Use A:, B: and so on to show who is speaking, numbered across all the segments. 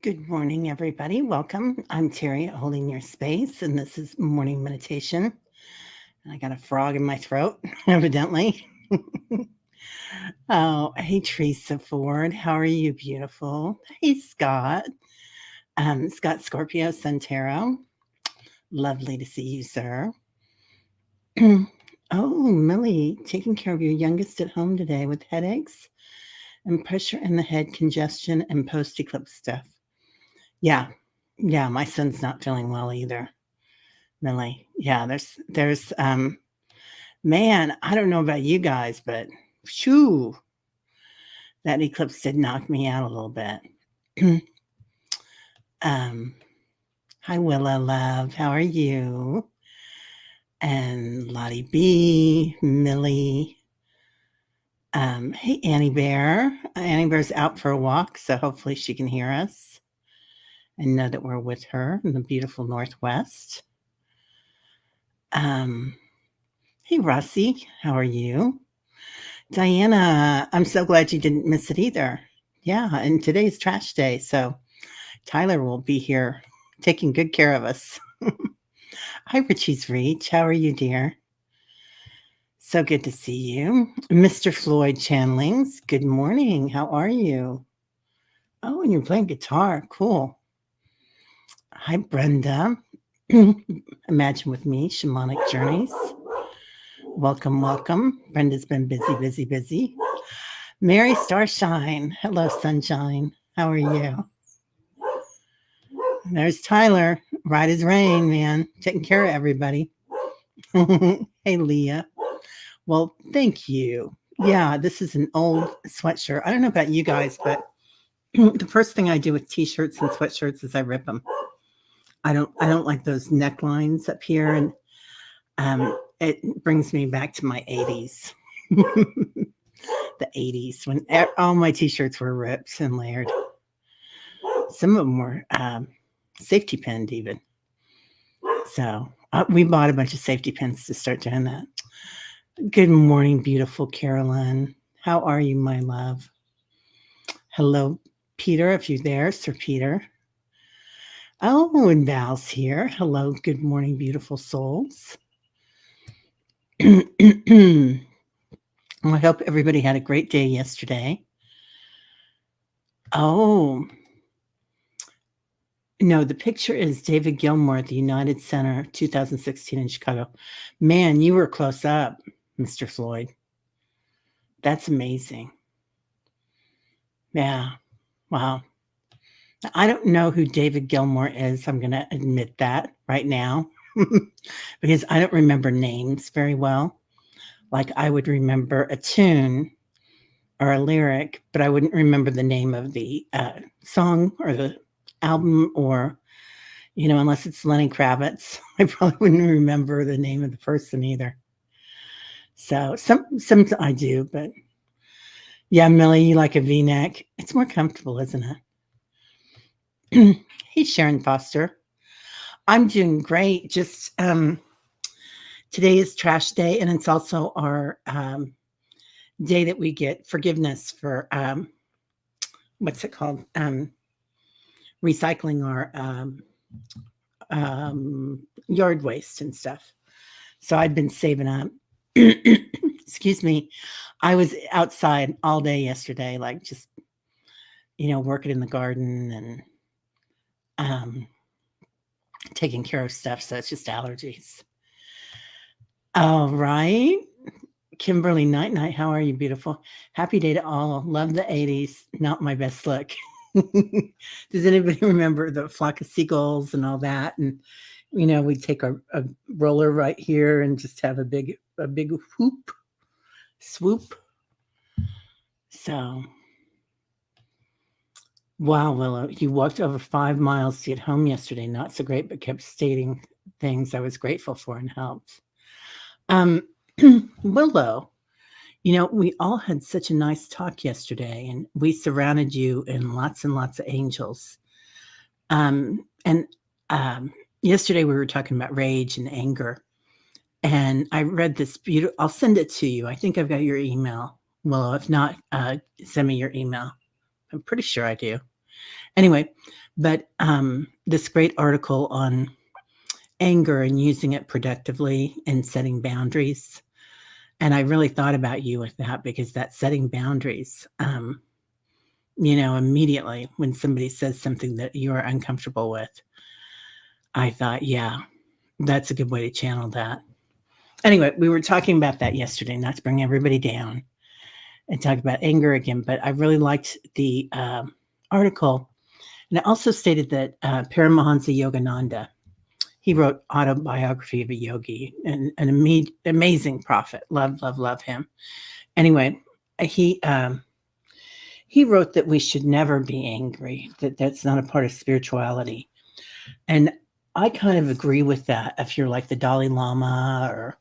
A: Good morning, everybody. Welcome. I'm Terry, holding your space, and this is morning meditation. I got a frog in my throat, evidently. Oh, hey, Teresa Ford. How are you, beautiful? Hey, Scott. Scott Scorpio Centero. Lovely to see you, sir. Oh, Millie, taking care of your youngest at home today with headaches and pressure in the head, congestion, and post eclipse stuff. Yeah, yeah, my son's not feeling well either. Millie. Yeah, there's man, I don't know about you guys, but shoo, that eclipse did knock me out a little bit. um, Hi Willa love, how are you? And Lottie B, Millie. Hey Annie Bear. Annie Bear's out for a walk, so hopefully she can hear us and know that we're with her in the beautiful Northwest. Hey Rossi, how are you? Diana, I'm so glad you didn't miss it either. Yeah, and today's trash day, so Tyler will be here taking good care of us. Hi, Richie's Reach. How are you, dear? So good to see you. Mr. Floyd Chanlings, good morning. How are you? Oh, and you're playing guitar. Cool. Hi, Brenda. Imagine with me, Shamanic Journeys. Welcome, welcome. Brenda's been busy, busy, busy. Mary Starshine. Hello, Sunshine. How are you? There's Tyler. Right as rain, man. Taking care of everybody. Hey, Leah. Well, thank you. Yeah, this is an old sweatshirt. I don't know about you guys, but the first thing I do with t-shirts and sweatshirts is I rip them. I don't like those necklines up here, and it brings me back to my 80s. The 80s when all my t-shirts were ripped and layered. Some of them were safety pinned even. So we bought a bunch of safety pins to start doing that. Good morning, beautiful Carolyn. How are you, my love? Hello, Peter, if you're there, Sir Peter. Oh, and Val's here. Hello, good morning, beautiful souls. I hope everybody had a great day yesterday. Oh, no, the picture is David Gilmour at the United Center, 2016 in Chicago. Man, you were close up, Mr. Floyd. That's amazing. Yeah. Wow. I don't know who David Gilmour is. I'm going to admit that right now because I don't remember names very well. Like I would remember a tune or a lyric, but I wouldn't remember the name of the song or the album or, unless it's Lenny Kravitz, I probably wouldn't remember the name of the person either. So some I do, but yeah, Millie, you like a V-neck. It's more comfortable, isn't it? Hey, Sharon Foster. I'm doing great. Just today is trash day, and it's also our day that we get forgiveness for what's it called? Recycling our yard waste and stuff. So I've been saving up. Excuse me. I was outside all day yesterday, like just working in the garden and taking care of stuff. So it's just allergies. All right. Kimberly Night Night, how are you, beautiful? Happy day to all. Love the 80s. Not my best look. Does anybody remember the flock of seagulls and all that? And we'd take a roller right here and just have a big swoop. So, wow, Willow, you walked over 5 miles to get home yesterday. Not so great, but kept stating things I was grateful for and helped. Willow, we all had such a nice talk yesterday, and we surrounded you in lots and lots of angels. And yesterday we were talking about rage and anger, and I read this beautiful. I'll send it to you. I think I've got your email. Well, if not, send me your email. I'm pretty sure I do. Anyway, but this great article on anger and using it productively and setting boundaries. And I really thought about you with that, because that setting boundaries, immediately when somebody says something that you are uncomfortable with, I thought, yeah, that's a good way to channel that. Anyway, we were talking about that yesterday, not to bring everybody down and talk about anger again, but I really liked the article. And it also stated that Paramahansa Yogananda, he wrote Autobiography of a Yogi, and an amazing prophet. Love him. Anyway, he wrote that we should never be angry, that's not a part of spirituality. And I kind of agree with that. If you're like the Dalai Lama, or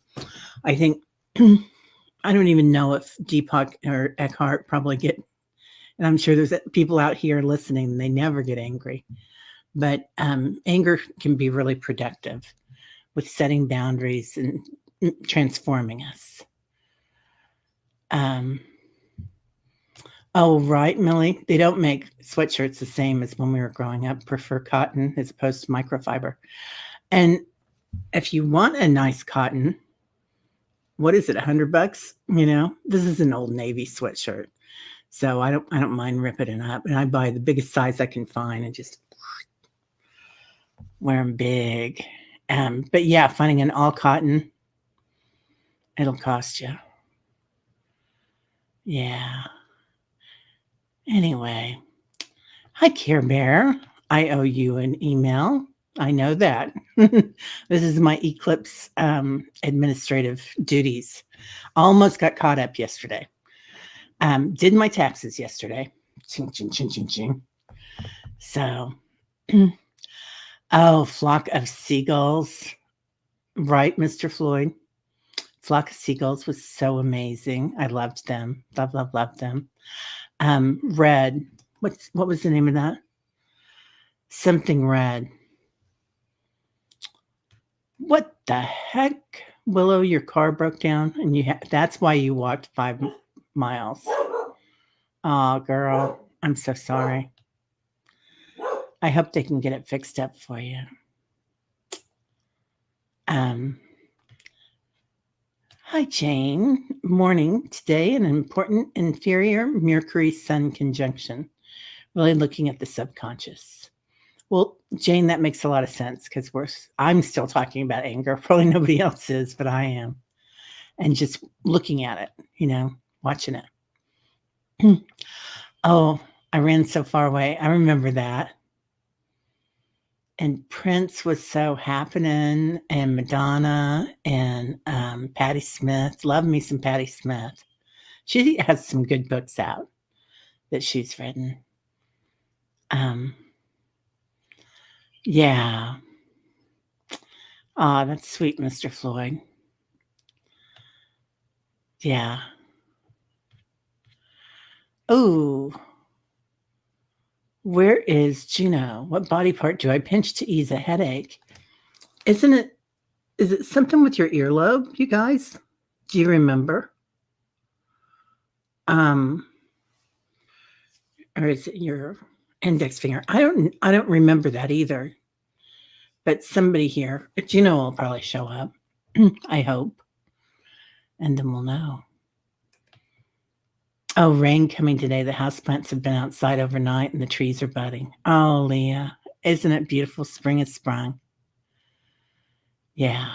A: I think, I don't even know if Deepak or Eckhart probably get, and I'm sure there's people out here listening, they never get angry. But anger can be really productive with setting boundaries and transforming us. Oh, right, Millie. They don't make sweatshirts the same as when we were growing up. Prefer cotton as opposed to microfiber. And if you want a nice cotton, what is it, $100? This is an Old Navy sweatshirt, so I don't mind ripping it up. And I buy the biggest size I can find and just wear them big. But yeah, finding an all cotton, it'll cost you. Yeah. Anyway, hi, Care Bear. I owe you an email. I know that. This is my Eclipse administrative duties. Almost got caught up yesterday. Did my taxes yesterday. Ching, ching, ching, ching, ching. So, oh, flock of seagulls. Right, Mr. Floyd? Flock of Seagulls was so amazing. I loved them. Love them. Red. What was the name of that? Something Red. What the heck? Willow, your car broke down, and that's why you walked 5 miles. Oh, girl, I'm so sorry. I hope they can get it fixed up for you. Hi, Jane. Morning. Today, an important inferior Mercury-Sun conjunction. Really looking at the subconscious. Well, Jane, that makes a lot of sense, because I'm still talking about anger. Probably nobody else is, but I am. And just looking at it, watching it. Oh, I ran so far away. I remember that. And Prince was so happening, and Madonna, and Patti Smith. Love me some Patti Smith. She has some good books out that she's written. Yeah. Oh, that's sweet, Mr. Floyd. Yeah. Oh, where is Juno? What body part do I pinch to ease a headache? Is it something with your earlobe, you guys? Do you remember? Or is it your index finger? I don't remember that either. But somebody here, Juno will probably show up. I hope. And then we'll know. Oh, rain coming today. The houseplants have been outside overnight and the trees are budding. Oh, Leah, isn't it beautiful? Spring has sprung. Yeah.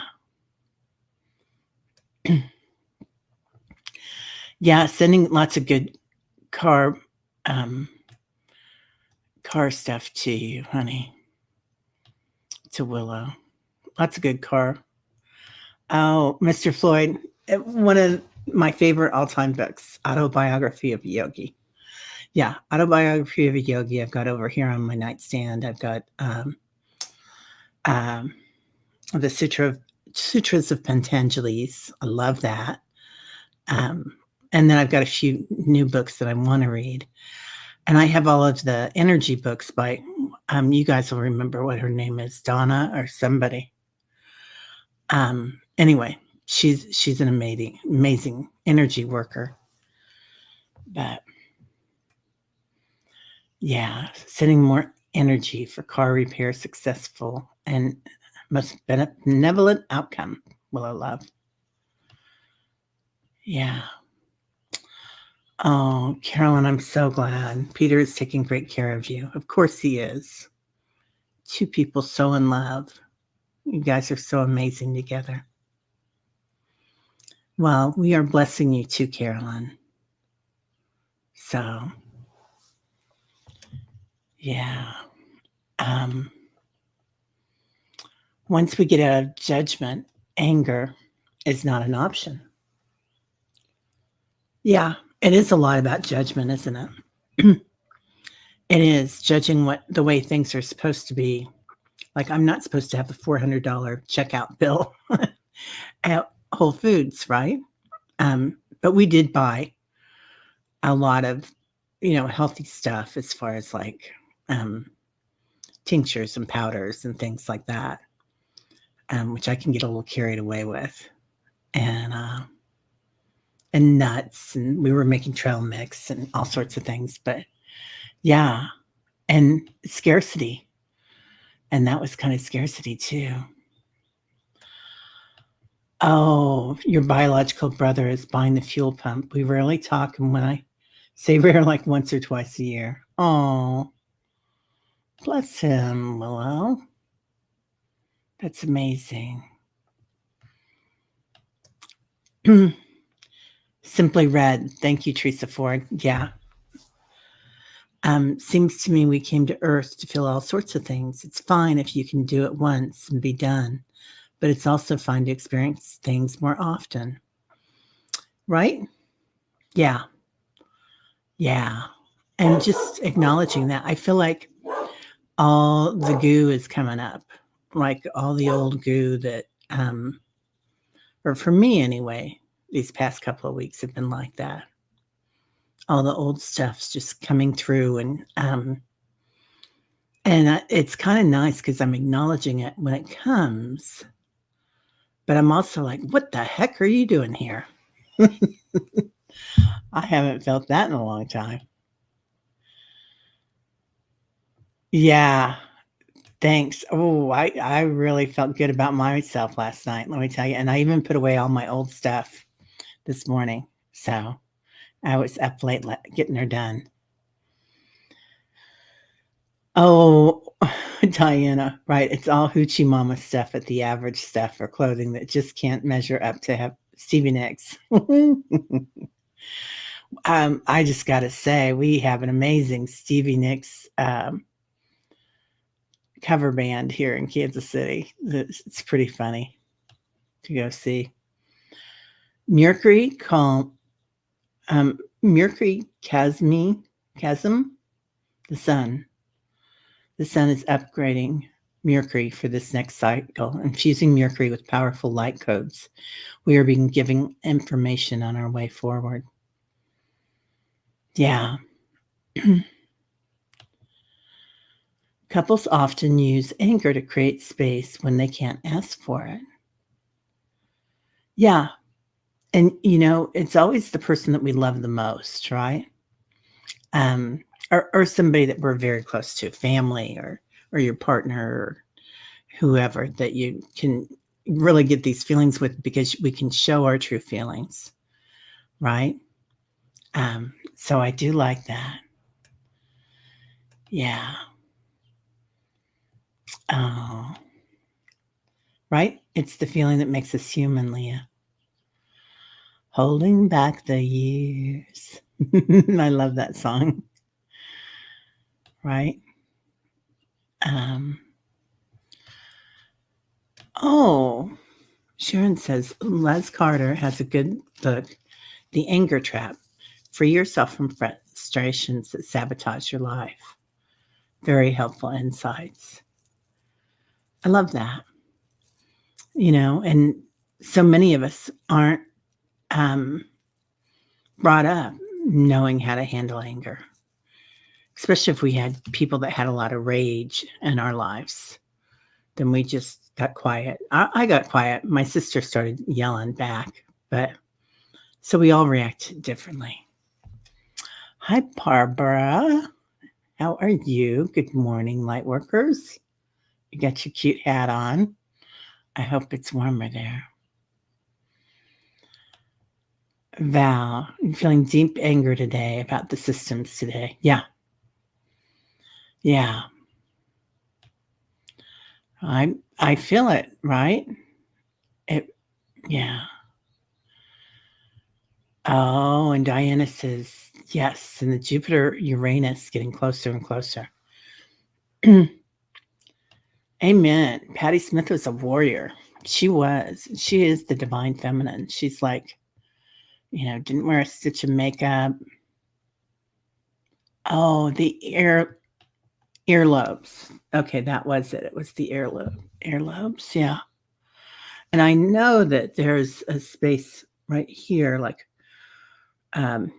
A: Yeah, sending lots of good car stuff to you, honey. To Willow. Lots of good car. Oh, Mr. Floyd, one of my favorite all-time books, Autobiography of a Yogi. Yeah, Autobiography of a Yogi. I've got over here on my nightstand. I've got the Sutras of Patanjali's. I love that. And then I've got a few new books that I want to read. And I have all of the energy books by, you guys will remember what her name is, Donna or somebody. Anyway, she's an amazing energy worker. But yeah, sending more energy for car repair successful and most benevolent outcome. Willow love. Yeah. Oh, Carolyn, I'm so glad. Peter is taking great care of you. Of course he is. Two people so in love. You guys are so amazing together. Well, we are blessing you too, Carolyn. So, yeah. Once we get out of judgment, anger is not an option. Yeah, it is a lot about judgment, isn't it? It is judging the way things are supposed to be. Like I'm not supposed to have the $400 checkout bill at Whole Foods, right? But we did buy a lot of, healthy stuff as far as like tinctures and powders and things like that, which I can get a little carried away with, and nuts, and we were making trail mix and all sorts of things. But yeah, and scarcity, and that was kind of scarcity too. Oh, your biological brother is buying the fuel pump. We rarely talk, and when I say rare, like once or twice a year. Oh, bless him, Willow. That's amazing. Simply read. Thank you, Teresa Ford. Yeah. Seems to me we came to Earth to feel all sorts of things. It's fine if you can do it once and be done, but it's also fine to experience things more often. Right? Yeah. Yeah. And just acknowledging that. I feel like all the goo is coming up, like all the old goo that, or for me anyway, these past couple of weeks have been like that. All the old stuff's just coming through, and it's kind of nice because I'm acknowledging it when it comes, but I'm also like, what the heck are you doing here? I haven't felt that in a long time. Yeah. Thanks. Oh, I really felt good about myself last night, let me tell you. And I even put away all my old stuff this morning. So I was up late getting her done. Oh, Diana, right. It's all hoochie mama stuff at the average stuff or clothing that just can't measure up to have Stevie Nicks. I just got to say, we have an amazing Stevie Nicks cover band here in Kansas City. It's pretty funny to go see. Mercury Chasm, the sun. The sun is upgrading Mercury for this next cycle, infusing Mercury with powerful light codes. We are being given information on our way forward. Yeah. Couples often use anger to create space when they can't ask for it. Yeah. And, it's always the person that we love the most, right? Or somebody that we're very close to, family or your partner or whoever that you can really get these feelings with because we can show our true feelings, right? So I do like that. Yeah. Oh. Right? It's the feeling that makes us human, Leah. Holding back the years. I love that song. Right? Oh, Sharon says Les Carter has a good book, The Anger Trap. Free yourself from frustrations that sabotage your life. Very helpful insights. I love that. And so many of us aren't brought up knowing how to handle anger, especially if we had people that had a lot of rage in our lives. Then we just got quiet. I got quiet. My sister started yelling back, but so we all react differently. Hi, Barbara. How are you? Good morning, light workers. You got your cute hat on. I hope it's warmer there. Val, I'm feeling deep anger today about the systems today. Yeah. Yeah. I feel it, right? It yeah. Oh, and Diana says yes, and the Jupiter Uranus getting closer and closer. Amen. Patti Smith was a warrior. She was. She is the divine feminine. She's like, didn't wear a stitch of makeup. Oh, the earlobes. Okay, that was it. It was the earlobes. Yeah. And I know that there's a space right here, like um,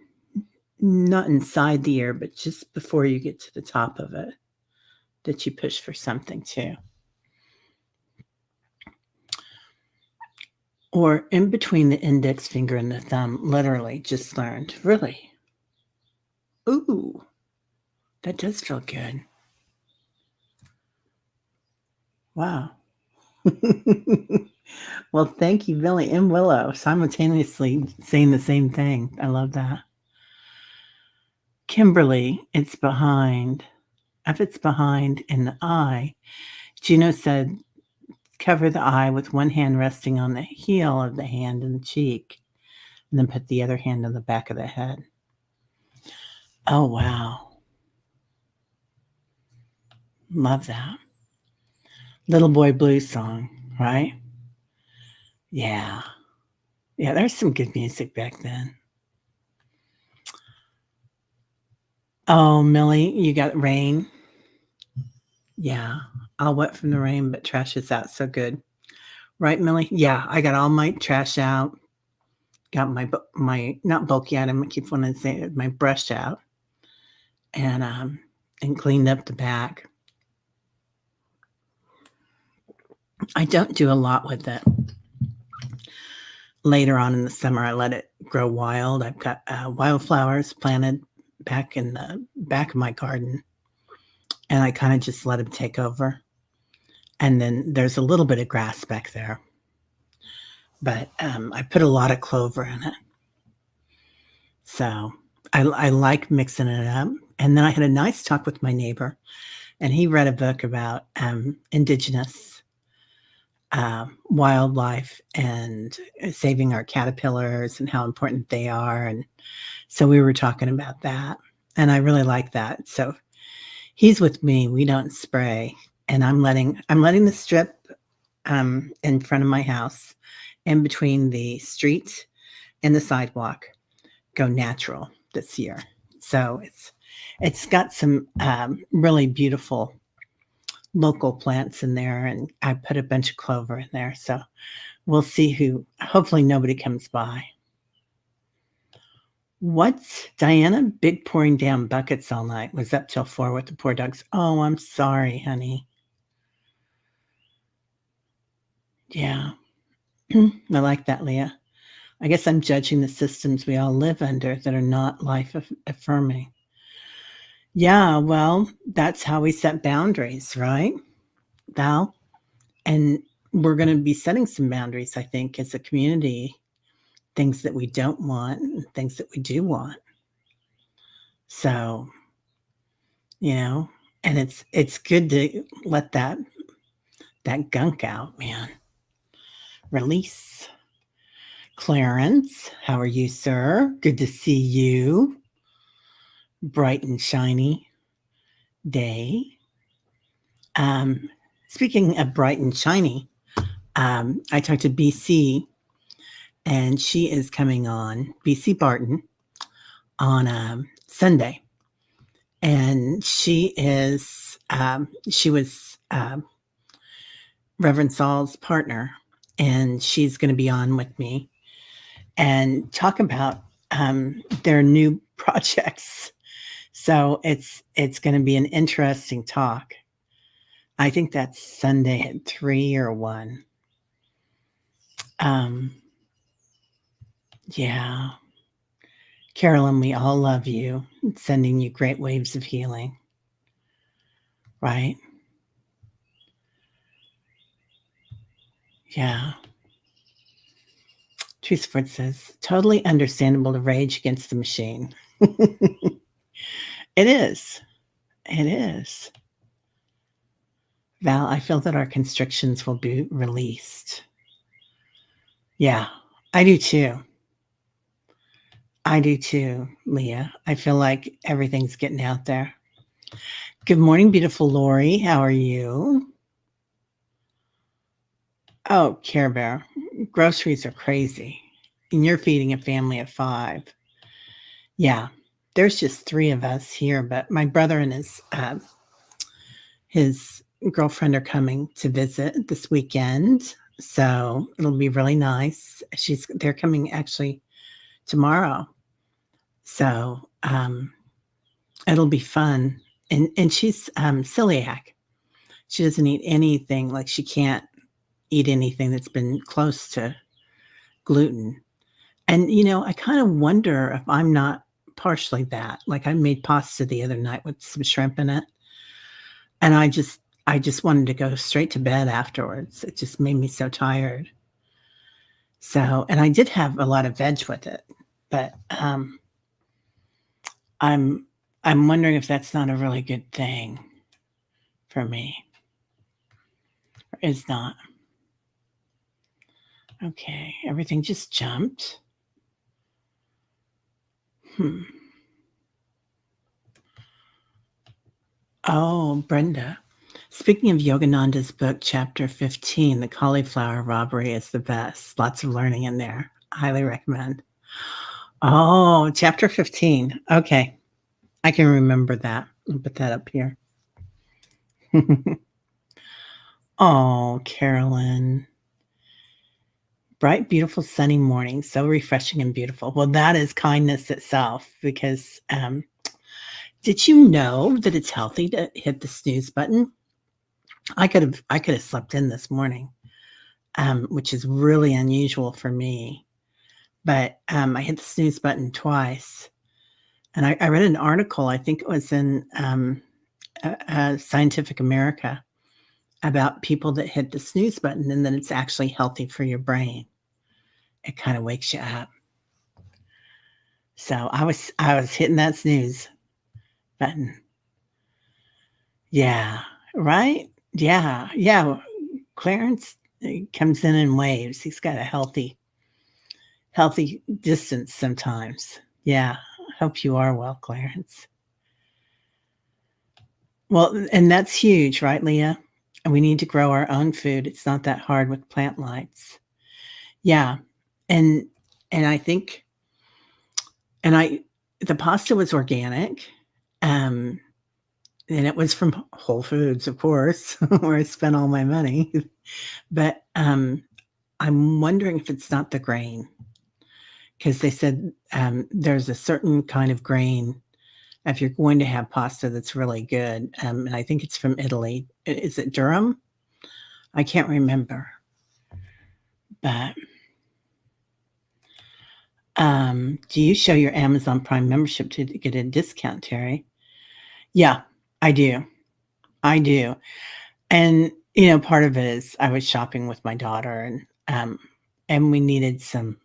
A: not inside the ear, but just before you get to the top of it, that you push for something too. Or in between the index finger and the thumb, literally just learned. Really? Ooh, that does feel good. Wow. Well, thank you, Billy and Willow, simultaneously saying the same thing. I love that. Kimberly, it's behind. If it's behind in the eye, Juno said, cover the eye with one hand resting on the heel of the hand in the cheek, and then put the other hand on the back of the head. Oh, wow. Love that. Little Boy Blues song, right? Yeah. Yeah, there's some good music back then. Oh, Millie, you got rain. Yeah. All wet from the rain, but trash is out. So good. Right, Millie? Yeah, I got all my trash out. Got my not bulky item. I keep wanting to say it, my brush out, and cleaned up the back. I don't do a lot with it. Later on in the summer, I let it grow wild. I've got wildflowers planted back in the back of my garden, and I kind of just let them take over. And then there's a little bit of grass back there, but I put a lot of clover in it. So I like mixing it up. And then I had a nice talk with my neighbor, and he read a book about indigenous wildlife and saving our caterpillars and how important they are. And so we were talking about that, and I really like that. So he's with me. We don't spray, and I'm letting the strip in front of my house, in between the street and the sidewalk, go natural this year. So it's got some really beautiful local plants in there, and I put a bunch of clover in there. So we'll see hopefully nobody comes by. What's Diana? Big pouring down buckets all night. Was up till 4 with the poor dogs. Oh, I'm sorry, honey. Yeah. I like that, Leah. I guess I'm judging the systems we all live under that are not life affirming. Yeah, well, that's how we set boundaries, right, Val? And we're going to be setting some boundaries, I think, as a community, things that we don't want and things that we do want. So, and it's good to let that gunk out, man. Release. Clarence, how are you, sir? Good to see you. Bright and shiny day. Speaking of bright and shiny, I talked to BC, and she is coming on, BC Barton, on Sunday. And she was Reverend Saul's partner, and she's going to be on with me and talk about their new projects. So it's going to be an interesting talk. I think that's Sunday at 3 or 1. Yeah. Carolyn, we all love you. Sending you great waves of healing. right? Yeah. Truthford says, totally understandable to rage against the machine. It is. It is. Val, I feel that our constrictions will be released. Yeah, I do too. I do too, Leah. I feel like everything's getting out there. Good morning, beautiful Lori. How are you? Oh, Care Bear, groceries are crazy. And you're feeding a family of 5. Yeah, there's just 3 of us here, but my brother and his girlfriend are coming to visit this weekend, so it'll be really nice. They're coming actually tomorrow, so it'll be fun. And she's celiac. She doesn't eat anything, like she can't eat anything that's been close to gluten. And I kind of wonder if I'm not partially that. Like I made pasta the other night with some shrimp in it, and I just wanted to go straight to bed afterwards. It just made me so tired. So, and I did have a lot of veg with it, but I'm wondering if that's not a really good thing for me. Or is not. Okay, everything just jumped. Oh, Brenda. Speaking of Yogananda's book, chapter 15, The Cauliflower Robbery is the best. Lots of learning in there. Highly recommend. Oh, chapter 15. Okay. I can remember that. I'll put that up here. Oh, Carolyn. Bright, beautiful, sunny morning. So refreshing and beautiful. Well, that is kindness itself because did you know that it's healthy to hit the snooze button? I could have slept in this morning, which is really unusual for me. But I hit the snooze button twice, and I read an article. I think it was in Scientific America about people that hit the snooze button, and then it's actually healthy for your brain. It kind of wakes you up. So I was hitting that snooze button. Yeah, right? Yeah. Clarence comes in waves. He's got a healthy distance sometimes. Yeah. Hope you are well, Clarence. Well, and that's huge, right, Leah? And we need to grow our own food. It's not that hard with plant lights. Yeah. And I think the pasta was organic. And it was from Whole Foods, of course, where I spent all my money. But I'm wondering if it's not the grain, because they said there's a certain kind of grain if you're going to have pasta that's really good. And I think it's from Italy. Is it durum? I can't remember. But do you show your Amazon Prime membership to get a discount, Terry? Yeah, I do. I do. And, part of it is I was shopping with my daughter and we needed some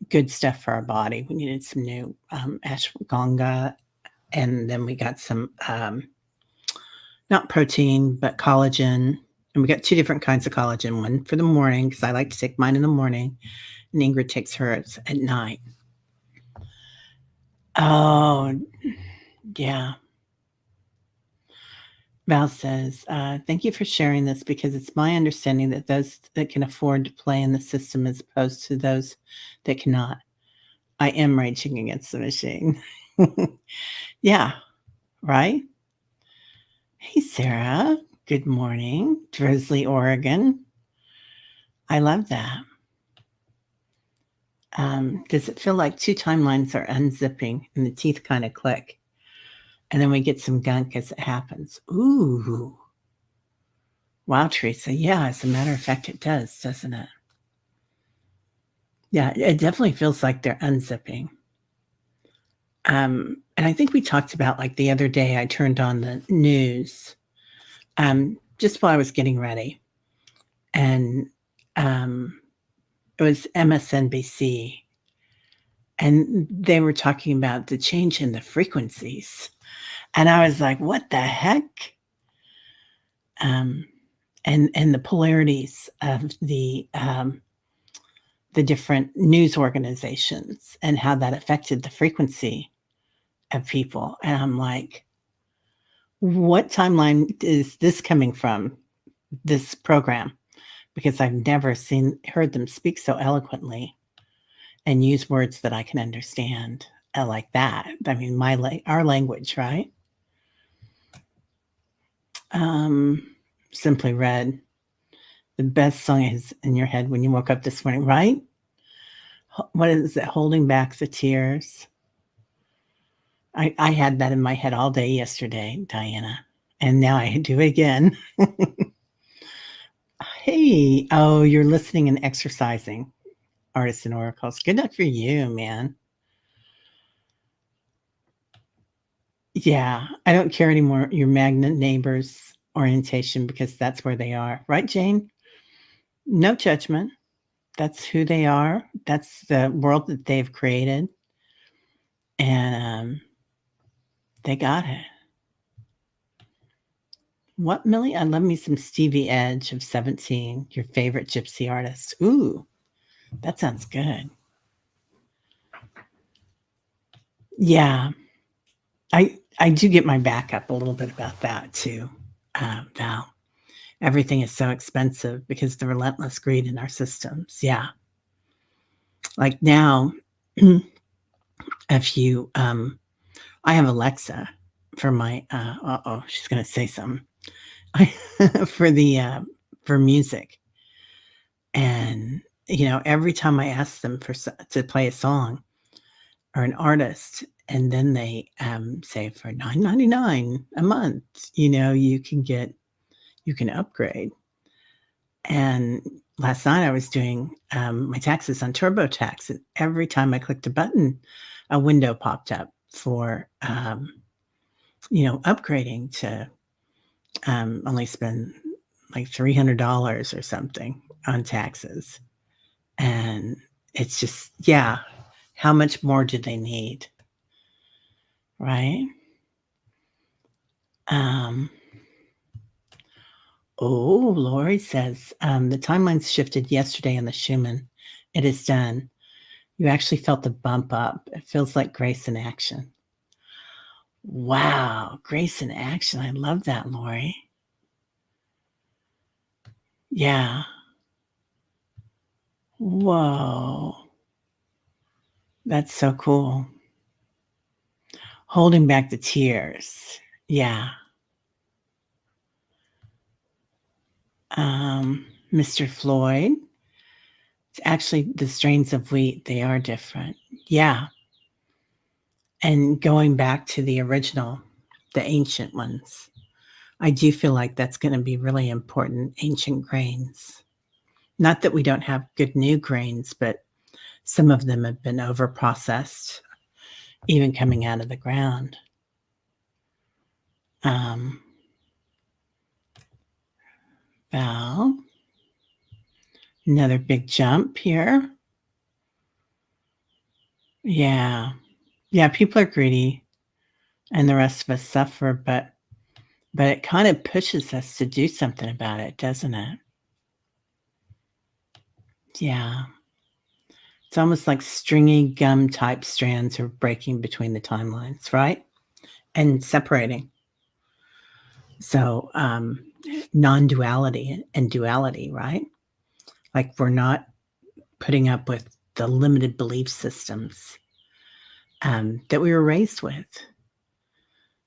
A: good stuff for our body. We needed some new ashwagandha, and then we got some not protein, but collagen. And we got 2 different kinds of collagen, one for the morning, because I like to take mine in the morning, and Ingrid takes hers at night. Oh, yeah. Val says, thank you for sharing this, because it's my understanding that those that can afford to play in the system as opposed to those that cannot. I am raging against the machine. Yeah, right? Hey, Sarah. Good morning. Drizzly, Oregon. I love that. Does it feel like 2 timelines are unzipping and the teeth kind of click? And then we get some gunk as it happens. Ooh. Wow, Teresa. Yeah, as a matter of fact, it does, doesn't it? Yeah, it definitely feels like they're unzipping. And I think we talked about, like, the other day I turned on the news, just while I was getting ready, and, um, it was MSNBC, and they were talking about the change in the frequencies, and I was like, "What the heck?" Um, and the polarities of the different news organizations and how that affected the frequency of people, and I'm like, "What timeline is this coming from, this program?" Because I've never heard them speak so eloquently and use words that I can understand, like that. I mean, our language, right? Um, Simply read, "The best song is in your head when you woke up this morning," right? What is it? "Holding back the tears." I had that in my head all day yesterday, Diana, and now I do again. Hey, oh, you're listening and exercising, Artists and Oracles. Good luck for you, man. Yeah, I don't care anymore your magnet neighbors' orientation because that's where they are. Right, Jane? No judgment. That's who they are. That's the world that they've created, and, they got it. What, Millie? I love me some Stevie Edge of 17, your favorite gypsy artist. Ooh, that sounds good. Yeah, I do get my back up a little bit about that too, Val. Everything is so expensive because the relentless greed in our systems. Yeah. Like now, if you, I have Alexa for my, uh-oh, she's gonna say something. For the, for music, and, every time I ask them to play a song or an artist, and then they, say for 9.99 a month, you can upgrade. And last night I was doing, my taxes on TurboTax, and every time I clicked a button, a window popped up for, upgrading to, only spend like $300 or something on taxes. And it's just, yeah, how much more do they need? Right? Um, oh, Lori says, the timelines shifted yesterday in the Schumann. It is done. You actually felt the bump up. It feels like grace in action. Wow, grace in action. I love that, Lori. Yeah. Whoa. That's so cool. Holding back the tears. Yeah. Mr. Floyd. It's actually the strains of wheat, they are different. Yeah. And going back to the original, the ancient ones, I do feel like that's going to be really important, ancient grains. Not that we don't have good new grains, but some of them have been over processed, even coming out of the ground. Val, another big jump here. Yeah. Yeah, people are greedy and the rest of us suffer, but it kind of pushes us to do something about it, doesn't it? Yeah. It's almost like stringy gum type strands are breaking between the timelines, right? And separating. So, non-duality and duality, right? Like we're not putting up with the limited belief systems that we were raised with.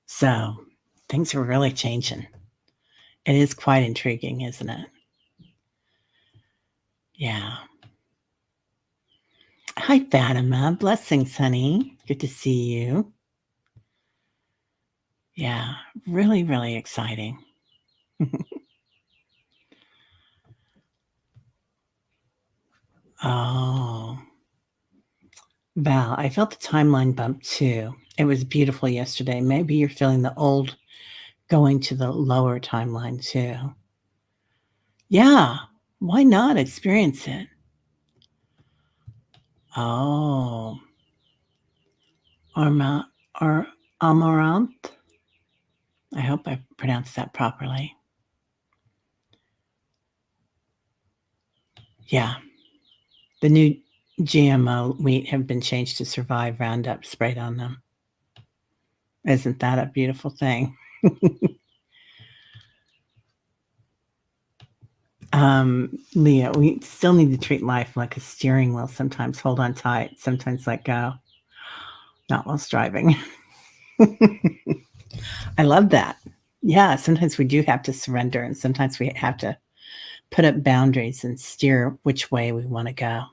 A: So things are really changing. It is quite intriguing, isn't it? Yeah. Hi, Fatima. Blessings, honey. Good to see you. Yeah, really, really exciting. Oh. Val, I felt the timeline bump too. It was beautiful yesterday. Maybe you're feeling the old going to the lower timeline too. Yeah, why not experience it? Oh, Arma or Amaranth? I hope I pronounced that properly. Yeah, the new GMO wheat have been changed to survive Roundup sprayed on them. Isn't that a beautiful thing? Leah, we still need to treat life like a steering wheel sometimes. Hold on tight, sometimes let go. Not while striving. I love that. Yeah, sometimes we do have to surrender, and sometimes we have to put up boundaries and steer which way we want to go.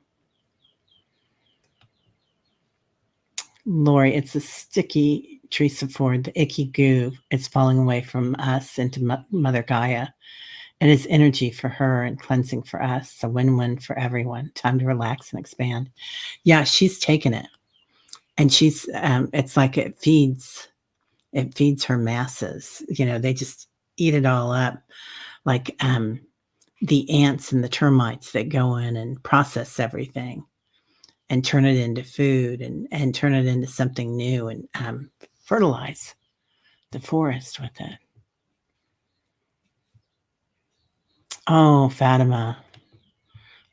A: Lori, it's a sticky Teresa Ford, the icky goo. It's falling away from us into Mother Gaia. It is energy for her and cleansing for us. A win-win for everyone. Time to relax and expand. Yeah, she's taken it, and she's. It's like it feeds her masses. They just eat it all up, like the ants and the termites that go in and process everything and turn it into food and turn it into something new and fertilize the forest with it. Oh, Fatima,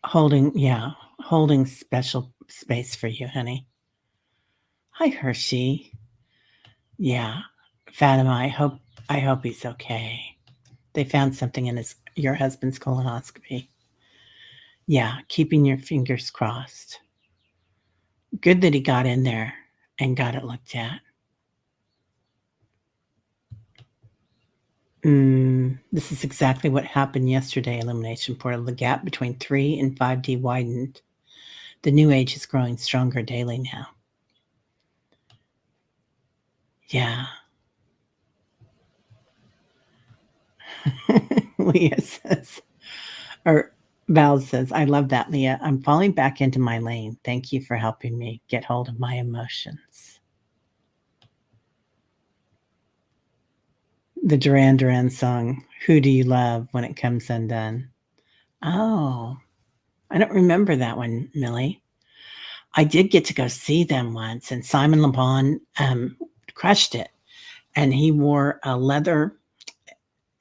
A: holding special space for you, honey. Hi, Hershey. Yeah, Fatima, I hope he's okay. They found something in your husband's colonoscopy. Yeah, keeping your fingers crossed. Good that he got in there and got it looked at. This is exactly what happened yesterday, Illumination Portal. The gap between 3 and 5D widened. The new age is growing stronger daily now. Yeah. Leah says, or Val says, I love that, Leah. I'm falling back into my lane. Thank you for helping me get hold of my emotions. The Duran Duran song, Who Do You Love When It Comes Undone? Oh, I don't remember that one, Millie. I did get to go see them once, and Simon Le Bon crushed it. And he wore a leather,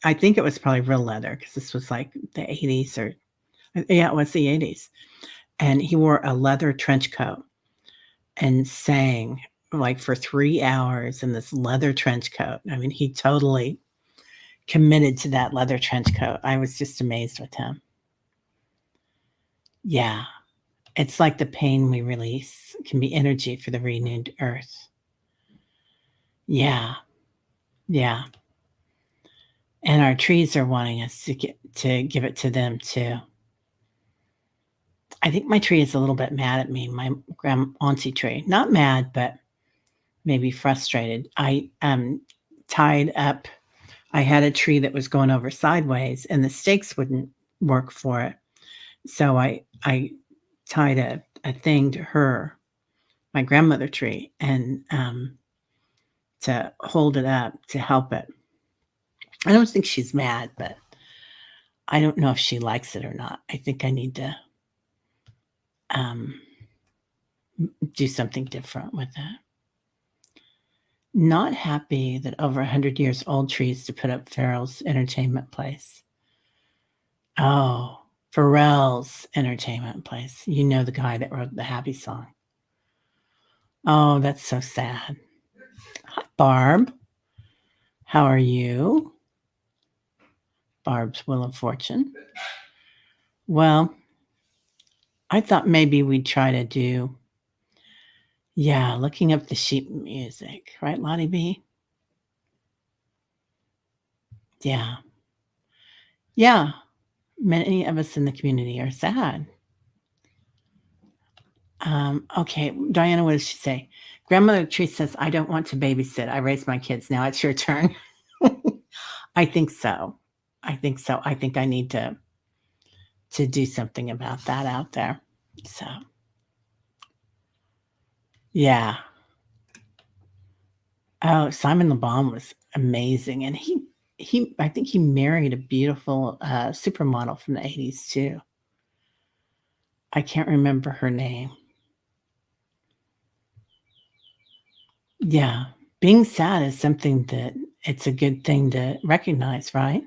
A: I think it was probably real leather because this was like the 80s or, yeah, it was the 80s. And he wore a leather trench coat and sang like for 3 hours in this leather trench coat. I mean, he totally committed to that leather trench coat. I was just amazed with him. Yeah. It's like the pain we release can be energy for the renewed earth. Yeah. Yeah. And our trees are wanting us to give it to them too. I think my tree is a little bit mad at me, my auntie tree. Not mad, but maybe frustrated. I tied up, I had a tree that was going over sideways and the stakes wouldn't work for it. So I tied a thing to her, my grandmother tree, and to hold it up to help it. I don't think she's mad, but I don't know if she likes it or not. I think I need to do something different with it. Not happy that over 100 years old trees to put up Farrell's entertainment place. Oh, Pharrell's entertainment place. You know, the guy that wrote the happy song. Oh, that's so sad. Hi, Barb. How are you? Barb's Wheel of Fortune. Well, I thought maybe we'd try to do, looking up the sheet music, right, Lottie B? Yeah. Yeah. Many of us in the community are sad. Okay, Diana, what does she say? Grandmother Tree says, I don't want to babysit. I raise my kids. Now it's your turn. I think so. I think I need to do something about that out there. So, yeah. Oh, Simon Le Bon was amazing, and I think he married a beautiful, supermodel from the '80s too. I can't remember her name. Yeah. Being sad is something that it's a good thing to recognize, right?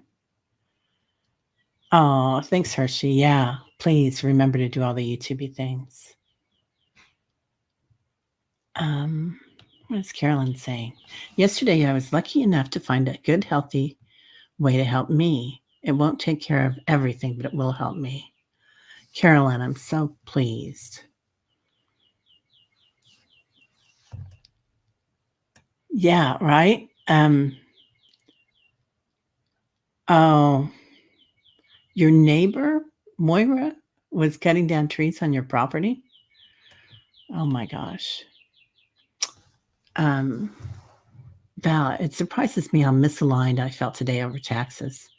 A: Oh, thanks, Hershey. Yeah. Please remember to do all the YouTubey things. What is Carolyn saying? Yesterday, I was lucky enough to find a good, healthy way to help me. It won't take care of everything, but it will help me. Carolyn, I'm so pleased. Yeah, right? Oh, your neighbor, Moira, was cutting down trees on your property? Oh my gosh. Val, it surprises me how misaligned I felt today over taxes.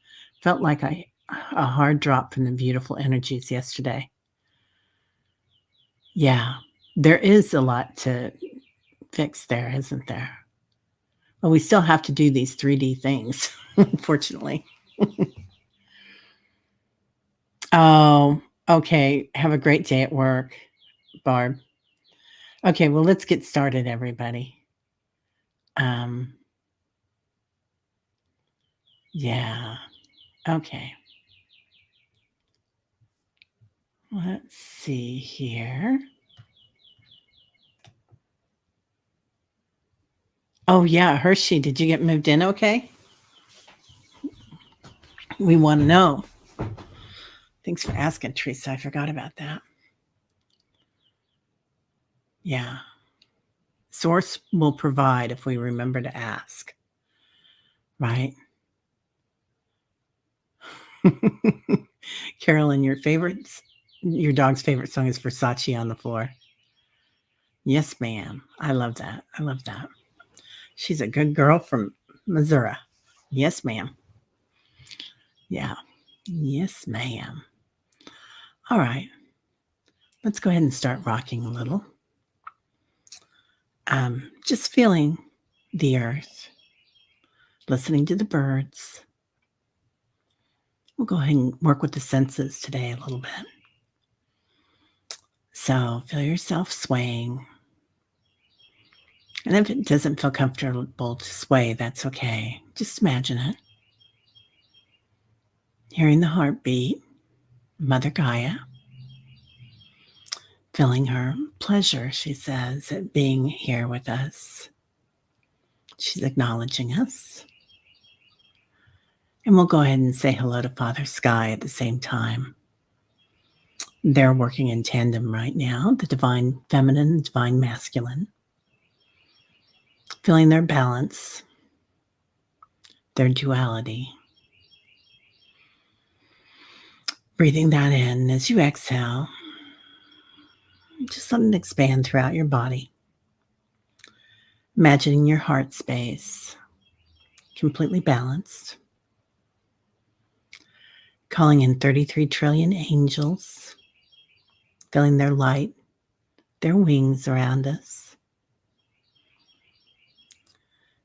A: Felt like a hard drop from the beautiful energies yesterday. Yeah, there is a lot to fix there, isn't there? Well, we still have to do these 3D things, unfortunately. Oh, okay. Have a great day at work, Barb. Okay, well, let's get started, everybody. Yeah. Okay. Let's see here. Oh, yeah, Hershey, did you get moved in okay? We want to know. Thanks for asking, Teresa. I forgot about that. Yeah. Source will provide if we remember to ask, right? Carolyn, your dog's favorite song is Versace on the Floor. Yes, ma'am. I love that. I love that. She's a good girl from Missouri. Yes, ma'am. Yeah. Yes, ma'am. All right. Let's go ahead and start rocking a little. Just feeling the earth, listening to the birds. We'll go ahead and work with the senses today a little bit. So feel yourself swaying. And if it doesn't feel comfortable to sway, that's okay. Just imagine it. Hearing the heartbeat, Mother Gaia, feeling her pleasure, she says, at being here with us. She's acknowledging us. And we'll go ahead and say hello to Father Sky at the same time. They're working in tandem right now, the divine feminine, divine masculine. Feeling their balance, their duality. Breathing that in as you exhale. Just let it expand throughout your body. Imagining your heart space completely balanced. Calling in 33 trillion angels. Feeling their light, their wings around us.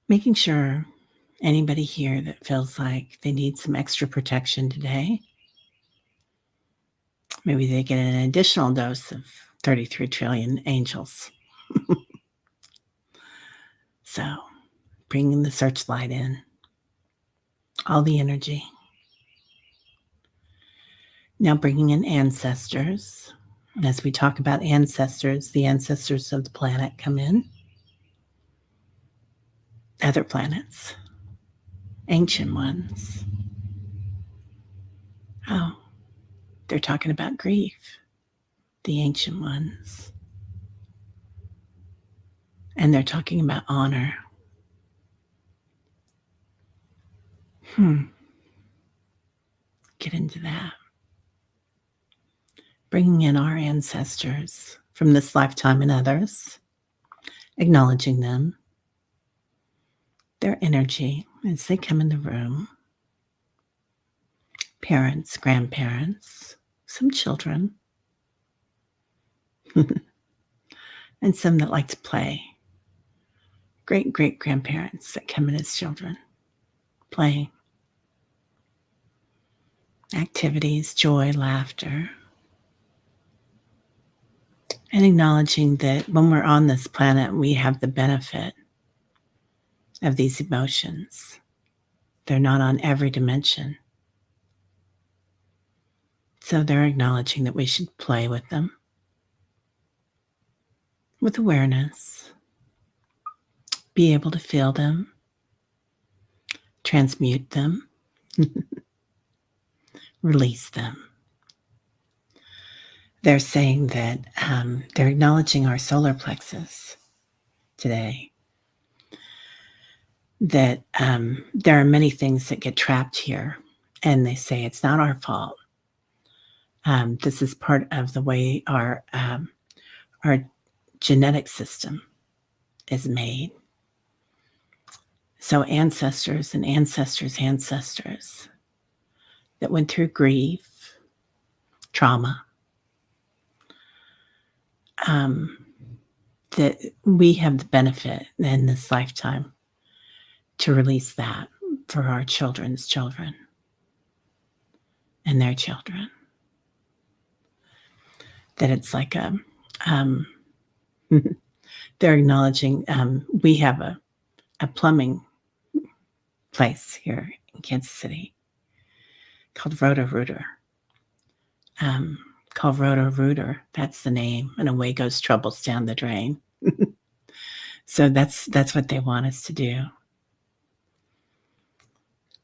A: Making sure anybody here that feels like they need some extra protection today, maybe they get an additional dose of 33 trillion angels. So bringing the searchlight in, all the energy. Now bringing in ancestors. And as we talk about ancestors, the ancestors of the planet come in. Other planets, ancient ones. Oh, they're talking about grief, the ancient ones. And they're talking about honor. Get into that. Bringing in our ancestors from this lifetime and others, acknowledging them, their energy as they come in the room. Parents, grandparents, some children, and some that like to play. great-great-grandparents that come in as children, playing, activities, joy, laughter, and acknowledging that when we're on this planet, we have the benefit of these emotions. They're not on every dimension. So they're acknowledging that we should play with them with awareness, be able to feel them, transmute them, release them. They're saying that they're acknowledging our solar plexus today, that there are many things that get trapped here, and they say it's not our fault. This is part of the way our genetic system is made. So ancestors and ancestors' ancestors that went through grief, trauma, that we have the benefit in this lifetime to release that for our children's children and their children. That it's like they're acknowledging we have a plumbing place here in Kansas City called Roto-Rooter. Called Roto-Rooter. That's the name. And away goes troubles down the drain. So that's what they want us to do.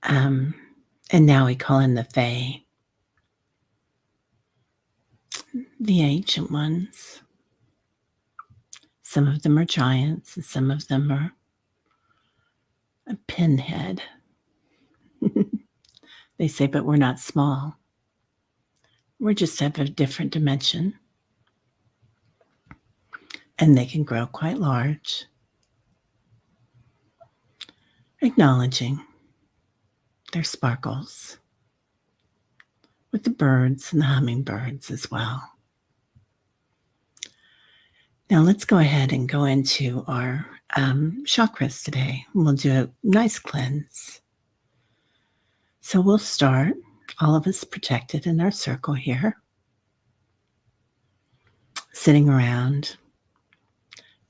A: And now we call in the Fae, the ancient ones. Some of them are giants, and some of them are a pinhead. They say, but we're not small. We're just of a different dimension. And they can grow quite large. Acknowledging their sparkles with the birds and the hummingbirds as well. Now let's go ahead and go into our chakras today. We'll do a nice cleanse. So we'll start, all of us protected in our circle here, sitting around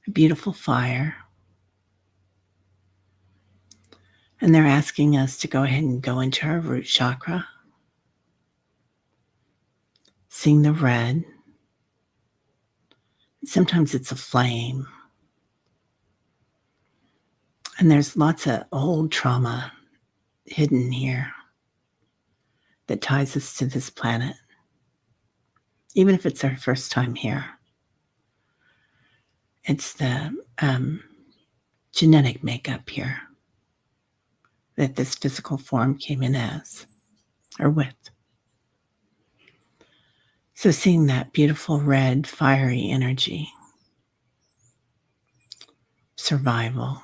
A: a beautiful fire. And they're asking us to go ahead and go into our root chakra, seeing the red. Sometimes it's a flame. And there's lots of old trauma hidden here that ties us to this planet, even if it's our first time here. It's the genetic makeup here that this physical form came in as, or with. So seeing that beautiful red, fiery energy, survival,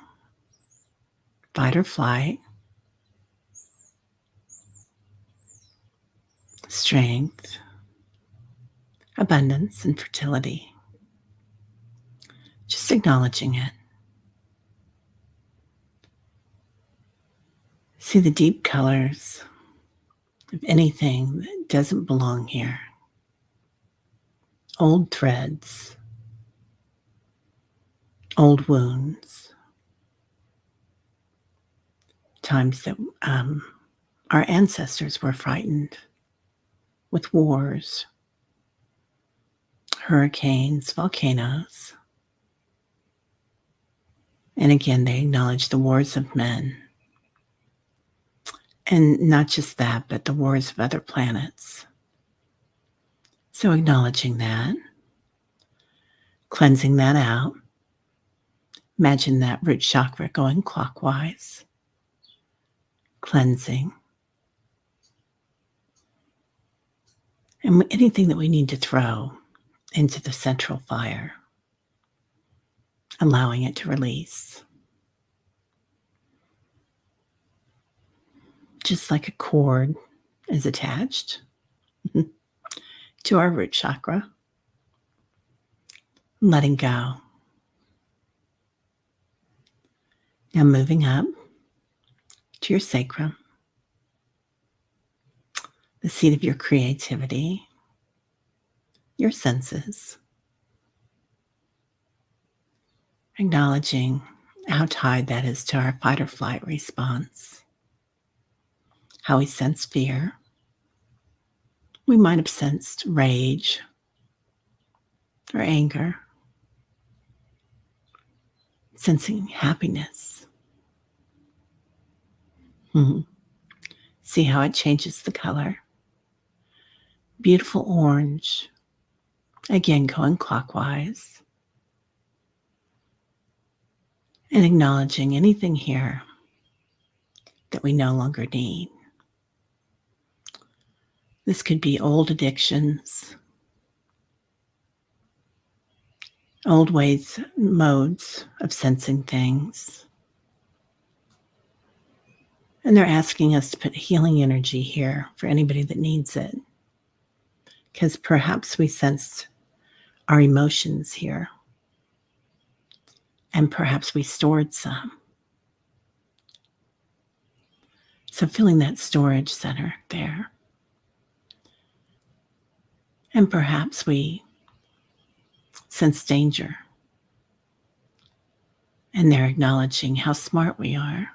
A: fight or flight, strength, abundance, and fertility. Just acknowledging it. See the deep colors of anything that doesn't belong here. Old threads, old wounds, times that our ancestors were frightened with wars, hurricanes, volcanoes. And again, they acknowledge the wars of men. And not just that, but the wars of other planets. So acknowledging that, cleansing that out. Imagine that root chakra going clockwise, cleansing. And anything that we need to throw into the central fire, allowing it to release. Just like a cord is attached to our root chakra, letting go. Now moving up to your sacrum, the seat of your creativity, your senses, acknowledging how tied that is to our fight or flight response, how we sense fear. We might have sensed rage or anger, sensing happiness. See how it changes the color. Beautiful orange. Again, going clockwise. And acknowledging anything here that we no longer need. This could be old addictions, old ways, modes of sensing things. And they're asking us to put healing energy here for anybody that needs it. Because perhaps we sensed our emotions here. And perhaps we stored some. So feeling that storage center there. And perhaps we sense danger. And they're acknowledging how smart we are,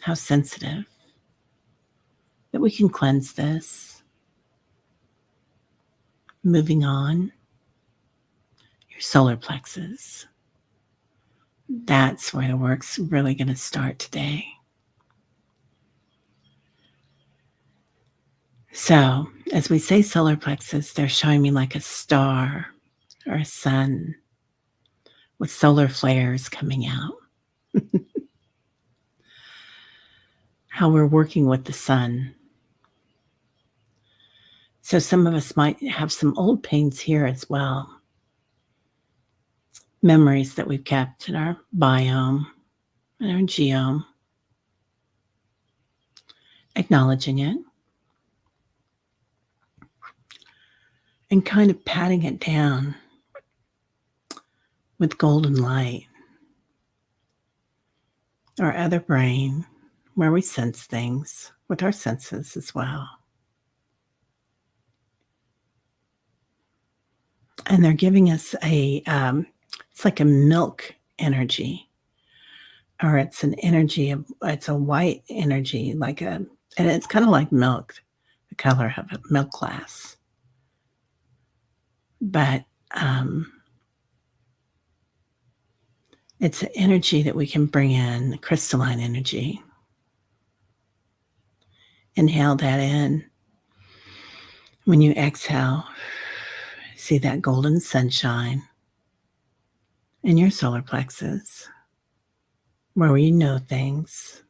A: how sensitive, that we can cleanse this. Moving on, your solar plexus. That's where the work's really going to start today. So, as we say solar plexus, they're showing me like a star or a sun with solar flares coming out. How we're working with the sun. So some of us might have some old pains here as well. Memories that we've kept in our biome and our geome. Acknowledging it. And kind of patting it down with golden light. Our other brain, where we sense things with our senses as well. And they're giving us it's like a milk energy, or it's an energy of, it's a white energy, and it's kind of like milk, the color of a milk glass. But it's an energy that we can bring in, crystalline energy. Inhale that in. When you exhale, see that golden sunshine in your solar plexus, where you know things.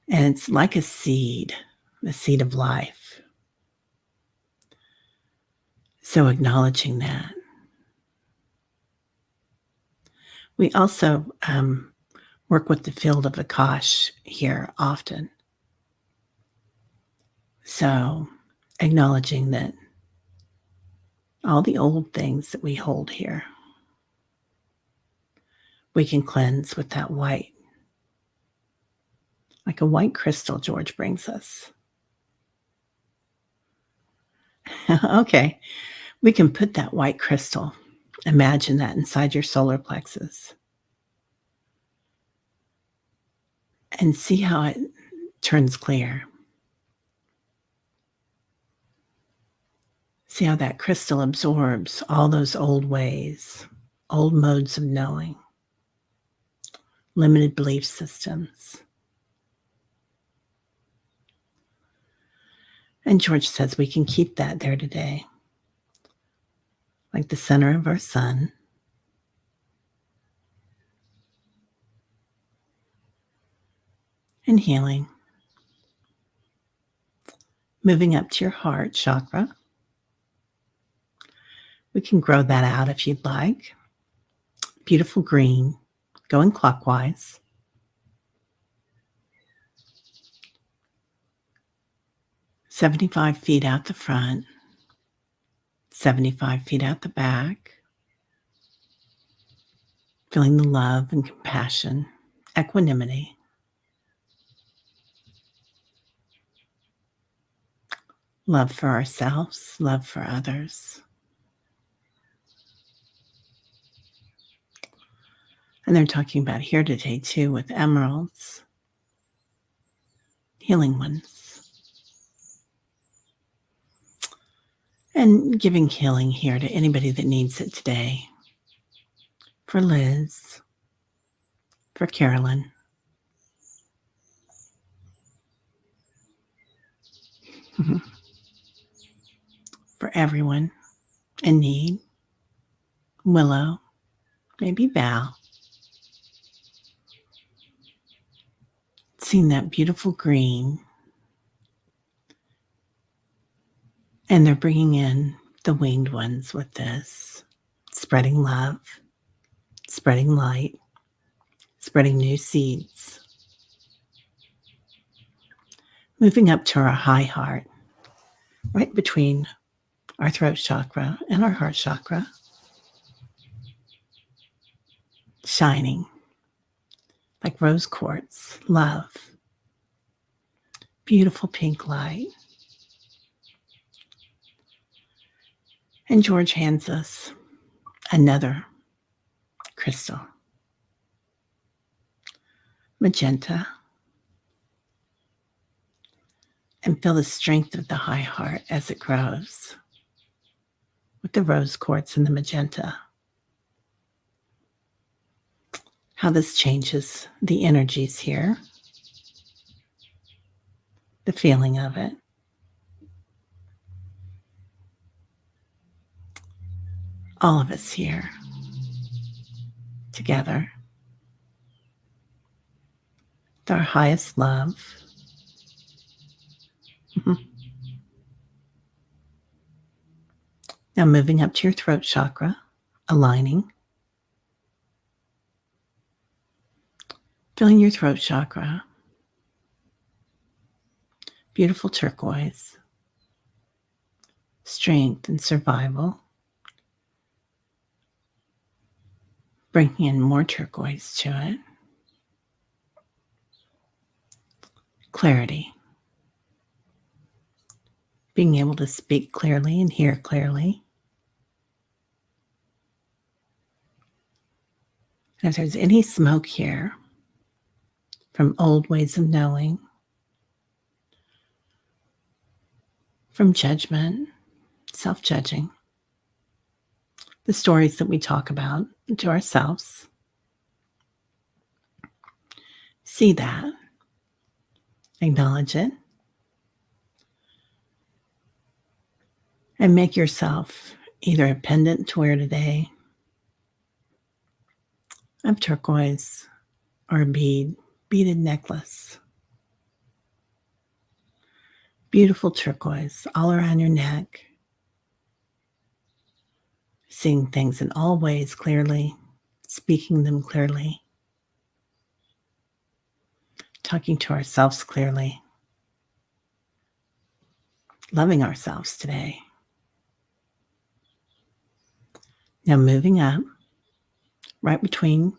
A: And it's like a seed, the seed of life. So acknowledging that. We also work with the field of Akash here often. So acknowledging that all the old things that we hold here, we can cleanse with that white, like a white crystal George brings us. Okay, we can put that white crystal, imagine that inside your solar plexus, and see how it turns clear. See how that crystal absorbs all those old ways, old modes of knowing, limited belief systems. And George says we can keep that there today, like the center of our sun. And healing. Moving up to your heart chakra. We can grow that out if you'd like. Beautiful green, going clockwise. "75 feet out the front, 75 feet out the back. feeling the love and compassion, equanimity. Love for ourselves, love for others. And they're talking about here today too with emeralds, healing ones. And giving healing here to anybody that needs it today. For Liz, for Carolyn, for everyone in need. Willow, maybe Val. Seeing that beautiful green. And they're bringing in the winged ones with this. Spreading love, spreading light, spreading new seeds. Moving up to our high heart, right between our throat chakra and our heart chakra. Shining like rose quartz, love, beautiful pink light. And George hands us another crystal, magenta. And feel the strength of the high heart as it grows with the rose quartz and the magenta. How this changes the energies here, the feeling of it. All of us here together with our highest love. Now moving up to your throat chakra, aligning. Feeling your throat chakra. Beautiful turquoise. Strength and survival. Bringing in more turquoise to it. Clarity. Being able to speak clearly and hear clearly. And if there's any smoke here from old ways of knowing, from judgment, self-judging, the stories that we talk about to ourselves, see that, acknowledge it, and make yourself either a pendant to wear today of turquoise or a beaded necklace. Beautiful turquoise all around your neck. Seeing things in all ways clearly, speaking them clearly, talking to ourselves clearly, loving ourselves today. Now moving up, right between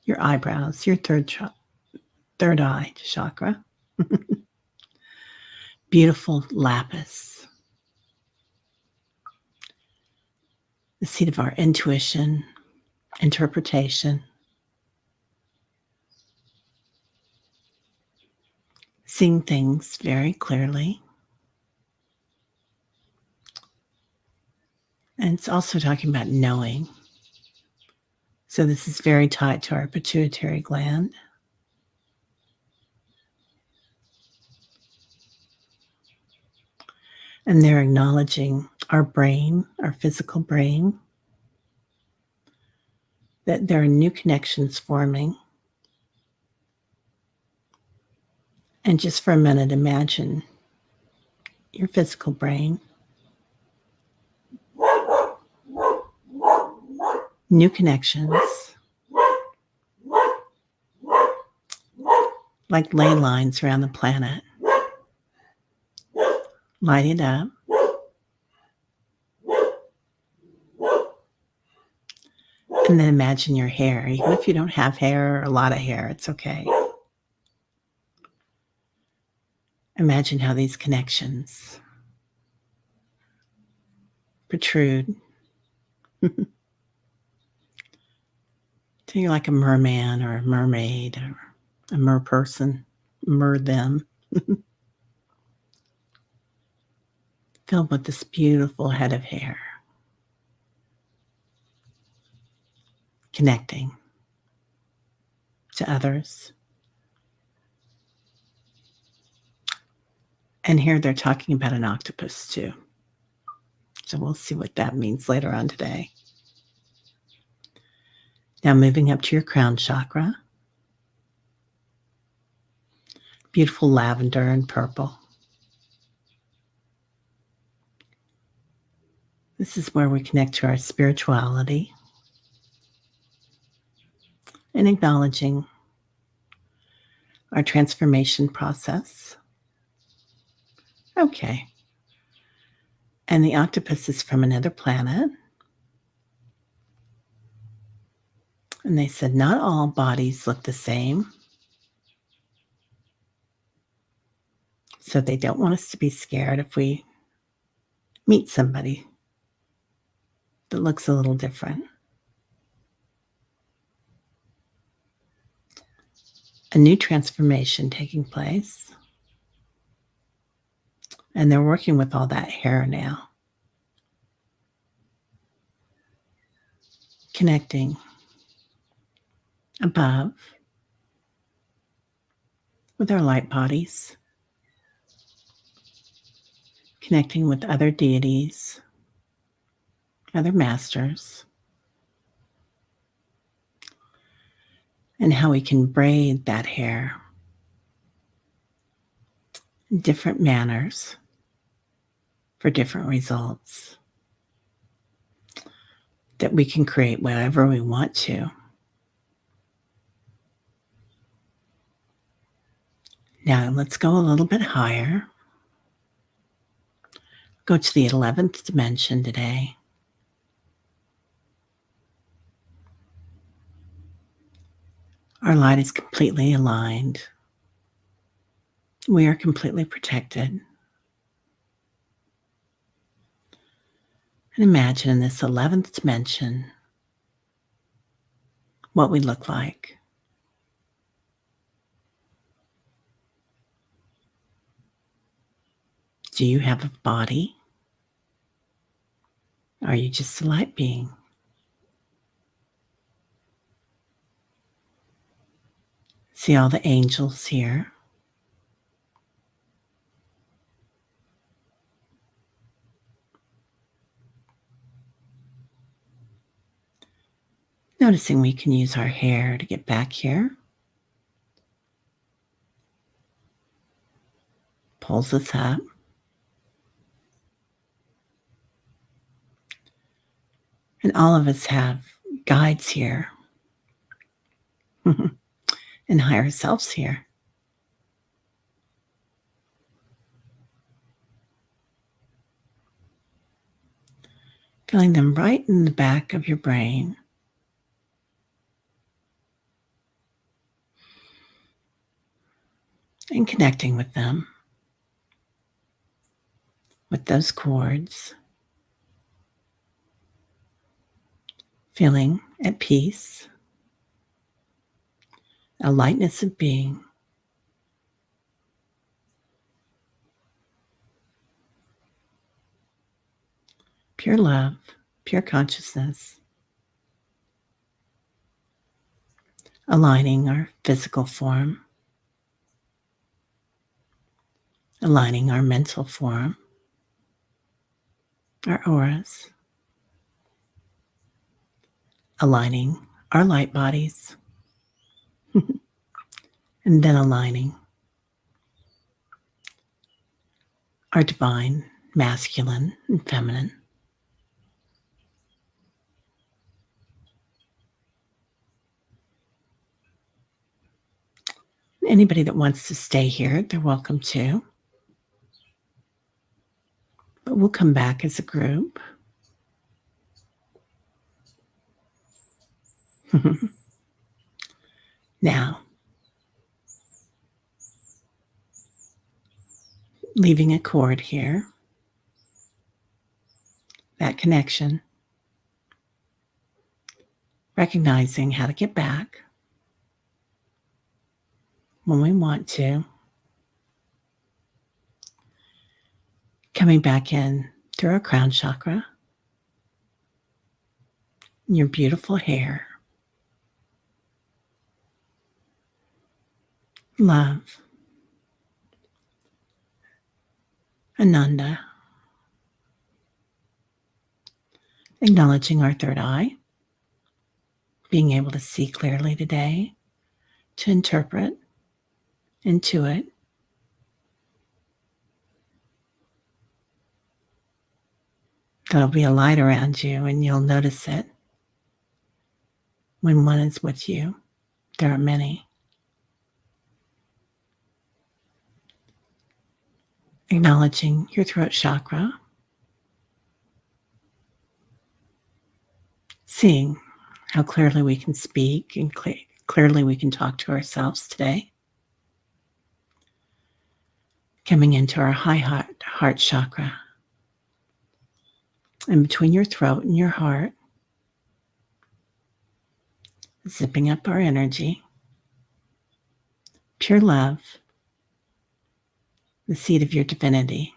A: your eyebrows, your third eye chakra. Beautiful lapis. The seat of our intuition, interpretation. Seeing things very clearly. And it's also talking about knowing. So this is very tied to our pituitary gland. And they're acknowledging our brain, our physical brain, that there are new connections forming. And just for a minute, imagine your physical brain. New connections. Like ley lines around the planet. Light it up. And And then imagine your hair. Even if you don't have hair or a lot of hair, it's okay. Imagine how these connections protrude. So you're like a merman or a mermaid or a mer person, mer them, filled with this beautiful head of hair, connecting to others. And here they're talking about an octopus too. So we'll see what that means later on today. Now moving up to your crown chakra. Beautiful lavender and purple. This is where we connect to our spirituality and acknowledging our transformation process. Okay. And the octopus is from another planet. And they said not all bodies look the same. So they don't want us to be scared if we meet somebody that looks a little different. A new transformation taking place. And they're working with all that hair now. Connecting above with our light bodies. Connecting with other deities, other masters. And how we can braid that hair in different manners for different results. That we can create whatever we want to. Now let's go a little bit higher. Go to the 11th dimension today. Our light is completely aligned. We are completely protected. And imagine in this 11th dimension what we look like. Do you have a body? Are you just a light being? See all the angels here. Noticing we can use our hair to get back here. Pulls us up. And all of us have guides here. And higher selves here. Feeling them right in the back of your brain. And connecting with them. With those cords. Feeling at peace. A lightness of being. Pure love, pure consciousness. Aligning our physical form. Aligning our mental form. Our auras. Aligning our light bodies. And then aligning our divine, masculine and feminine. Anybody that wants to stay here, they're welcome to. But we'll come back as a group. Now, leaving a cord here, that connection, recognizing how to get back when we want to, coming back in through our crown chakra, your beautiful hair, love, Ananda, acknowledging our third eye, being able to see clearly today, to interpret, intuit, there'll be a light around you and you'll notice it when one is with you. There are many. Acknowledging your throat chakra, seeing how clearly we can speak and clearly we can talk to ourselves today. Coming into our heart chakra, and between your throat and your heart, zipping up our energy, pure love, the seed of your divinity,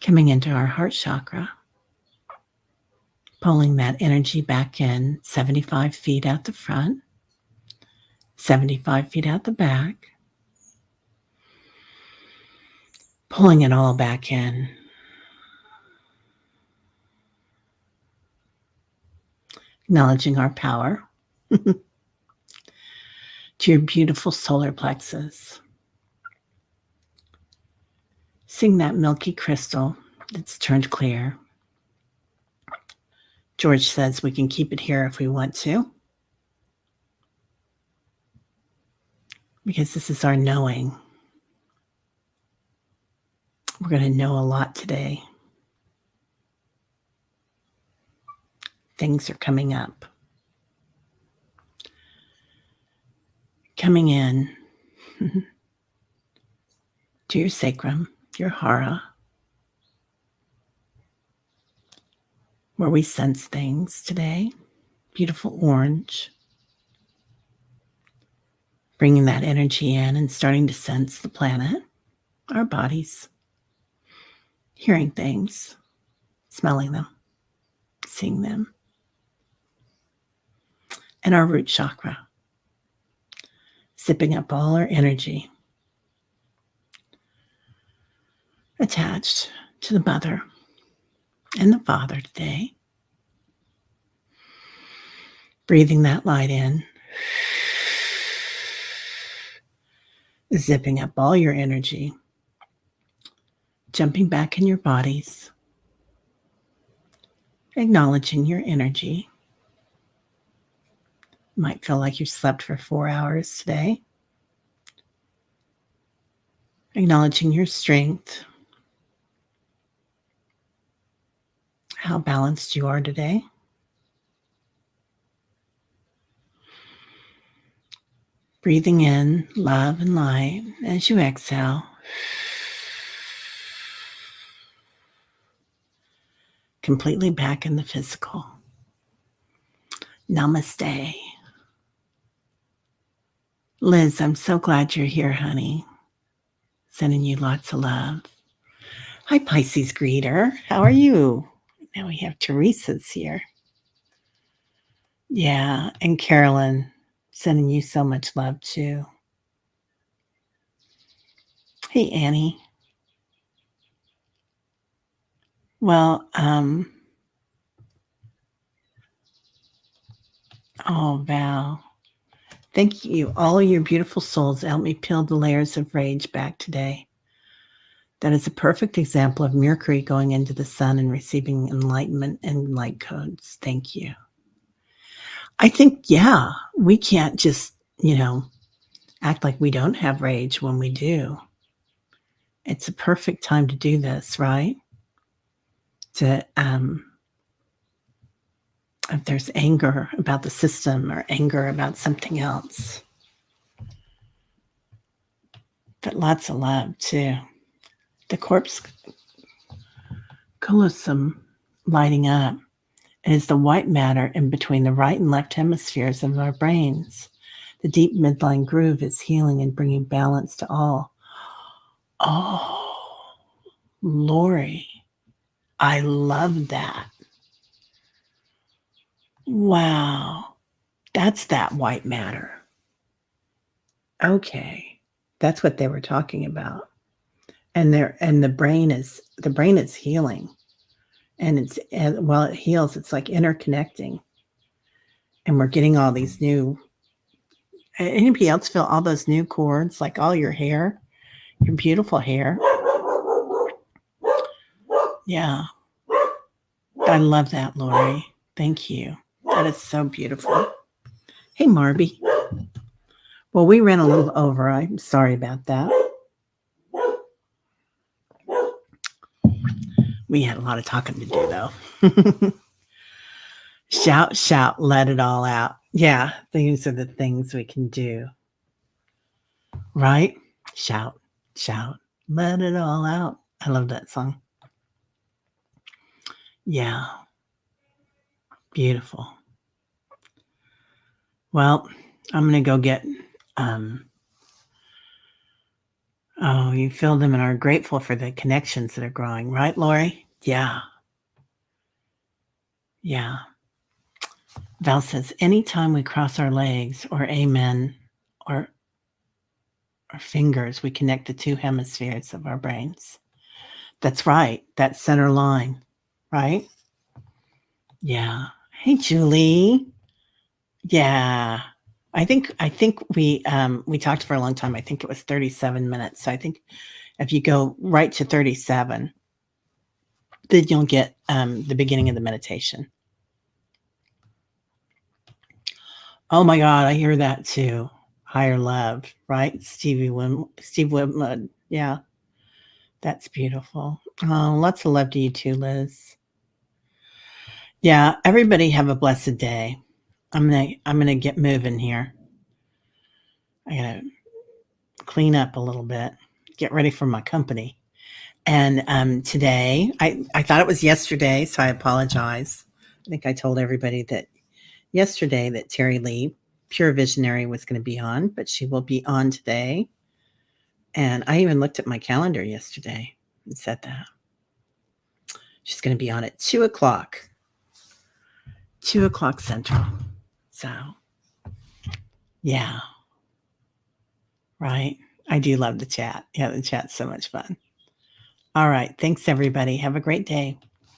A: coming into our heart chakra, pulling that energy back in 75 feet out the front, 75 feet out the back, pulling it all back in. Acknowledging our power to your beautiful solar plexus. Seeing that milky crystal that's turned clear. George says we can keep it here if we want to, because this is our knowing. We're going to know a lot today. Things are coming up. Coming in to your sacrum, your hara, where we sense things today. Beautiful orange. Bringing that energy in and starting to sense the planet, our bodies, hearing things, smelling them, seeing them. And our root chakra, zipping up all our energy, attached to the mother and the father today. Breathing that light in, zipping up all your energy, jumping back in your bodies, acknowledging your energy. Might feel like you slept for 4 hours today. Acknowledging your strength, how balanced you are today. Breathing in love and light as you exhale. Completely back in the physical. Namaste. Liz, I'm so glad you're here, honey. Sending you lots of love. Hi, Pisces greeter. How are you? Now we have Teresa's here. Yeah, and Carolyn, sending you so much love too. Hey, Annie. Well, oh, Val. Thank you. All of your beautiful souls helped me peel the layers of rage back today. That is a perfect example of Mercury going into the sun and receiving enlightenment and light codes. Thank you. I think, yeah, we can't just, act like we don't have rage when we do. It's a perfect time to do this, right? To if there's anger about the system or anger about something else. But lots of love too. The corpse callosum lighting up. It is the white matter in between the right and left hemispheres of our brains. The deep midline groove is healing and bringing balance to all. Oh, Lori, I love that. Wow, that's that white matter. Okay, that's what they were talking about. And the brain is healing, and while it heals, it's like interconnecting, and we're getting all these new. Anybody else feel all those new cords, like all your hair, your beautiful hair? Yeah, I love that, Lori. Thank you. That is so beautiful. Hey, Marby. Well, we ran a little over. I'm sorry about that. We had a lot of talking to do, though. Shout, shout, let it all out. Yeah, these are the things we can do. Right? Shout, shout, let it all out. I love that song. Yeah. Beautiful. Well, I'm going to go get, you feel them and are grateful for the connections that are growing. Right, Lori? Yeah. Yeah. Val says, anytime we cross our legs or amen or our fingers, we connect the two hemispheres of our brains. That's right. That center line, right? Yeah. Hey, Julie. Yeah. I think we talked for a long time. I think it was 37 minutes. So I think if you go right to 37, then you'll get the beginning of the meditation. Oh my God, I hear that too. Higher love, right? Steve Whitman. Yeah. That's beautiful. Oh, lots of love to you too, Liz. Yeah, everybody have a blessed day. I'm gonna get moving here. I gotta clean up a little bit, get ready for my company. And today, I thought it was yesterday, so I apologize. I think I told everybody that yesterday that Terry Lee, Pure Visionary, was going to be on, but she will be on today. And I even looked at my calendar yesterday and said that. She's going to be on at 2 o'clock. 2 o'clock Central. So, yeah. Right. I do love the chat. Yeah, the chat's so much fun. All right. Thanks, everybody. Have a great day.